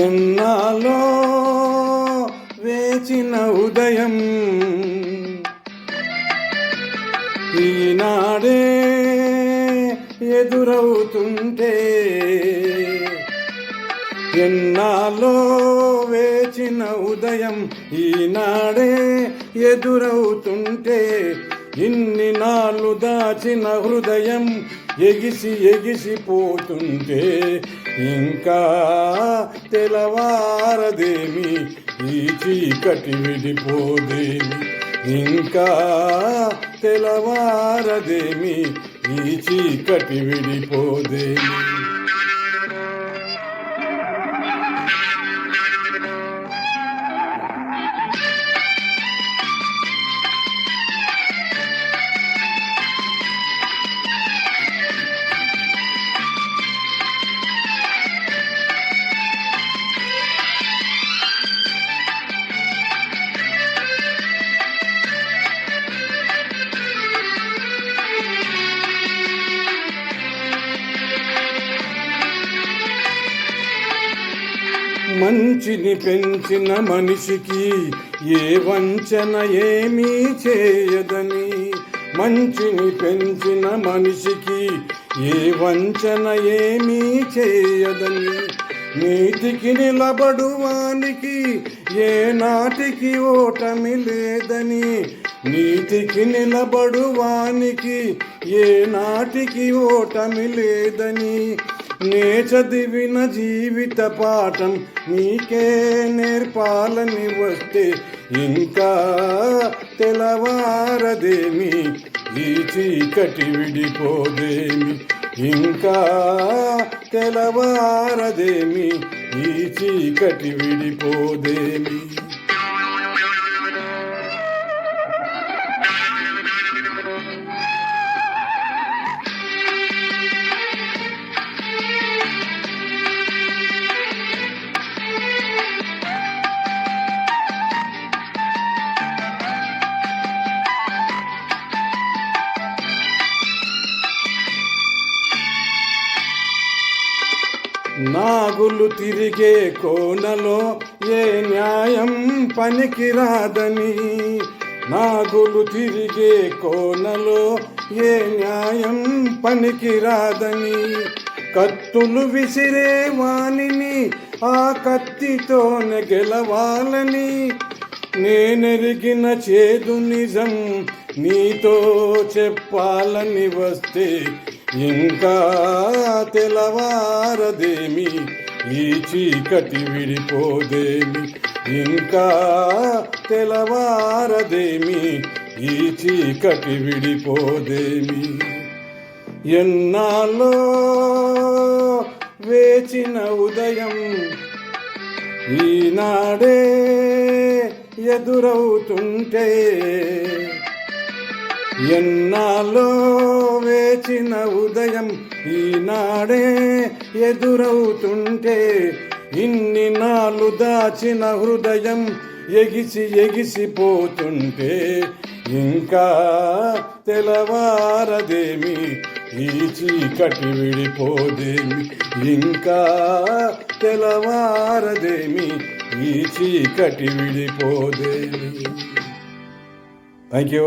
ఎన్నాలో వేచిన ఉదయం ఈనాడే ఎదురవుతుంటే, ఎన్నాలో వేచిన ఉదయం ఈనాడే ఎదురవుతుంటే, ఇన్ని నాళ్ళు దాచిన హృదయం ఎగిసి ఎగిసిపోతుంటే, ఇంకా తెలవారదేమి ఈ చీకటి విడిపోదేమి, ఇంకా తెలవారదేమి ఈ చీకటి విడిపోదేమి. మంచిని పెంచిన మనిషికి ఏ వంచన ఏమీ చేయదని, మంచిని పెంచిన మనిషికి ఏ వంచన ఏమీ చేయదని, నీతికి నిలబడువానికి ఏ నాటికి ఓటమి లేదని, నీతికి నిలబడువానికి ఏ నాటికి ఓటమి లేదని, నే చదివిన జీవిత పాఠం నీకే నేర్పాలని వస్తే, ఇంకా తెలవారదేమి ఈ చీకటి విడిపోదేమి, ఇంకా తెలవారదేమి ఈ చీకటి విడిపోదేమి. నాగులు తిరిగే కోనలో ఏ న్యాయం పనికిరాదని, నాగులు తిరిగే కోనలో ఏ న్యాయం పనికిరాదని, కత్తులు విసిరే వాణిని ఆ కత్తితోనే గెలవాలని, నేనెరిగిన చేదు నిజం నీతో చెప్పాలని వస్తే, ఇంకా తెలవారదేమి ఈ చీకటి విడిపోదేమి, ఇంకా తెలవారదేమి ఈ చీకటి విడిపోదేమి. ఎన్నాళ్ళో వేచిన ఉదయం ఈనాడే ఎదురవుతుంటే, ఎన్నాళ్ళో వేచిన ఉదయం ఈనాడే ఎదురవుతుంటే, ఇన్ని నాళ్ళు దాచిన హృదయం ఎగిసి ఎగిసిపోతుంటే, ఇంకా తెలవారదేమి ఈ చీకటి విడిపోదేమి, ఇంకా తెలవారదేమి ఈ చీకటి విడిపోదేమి. Thank you.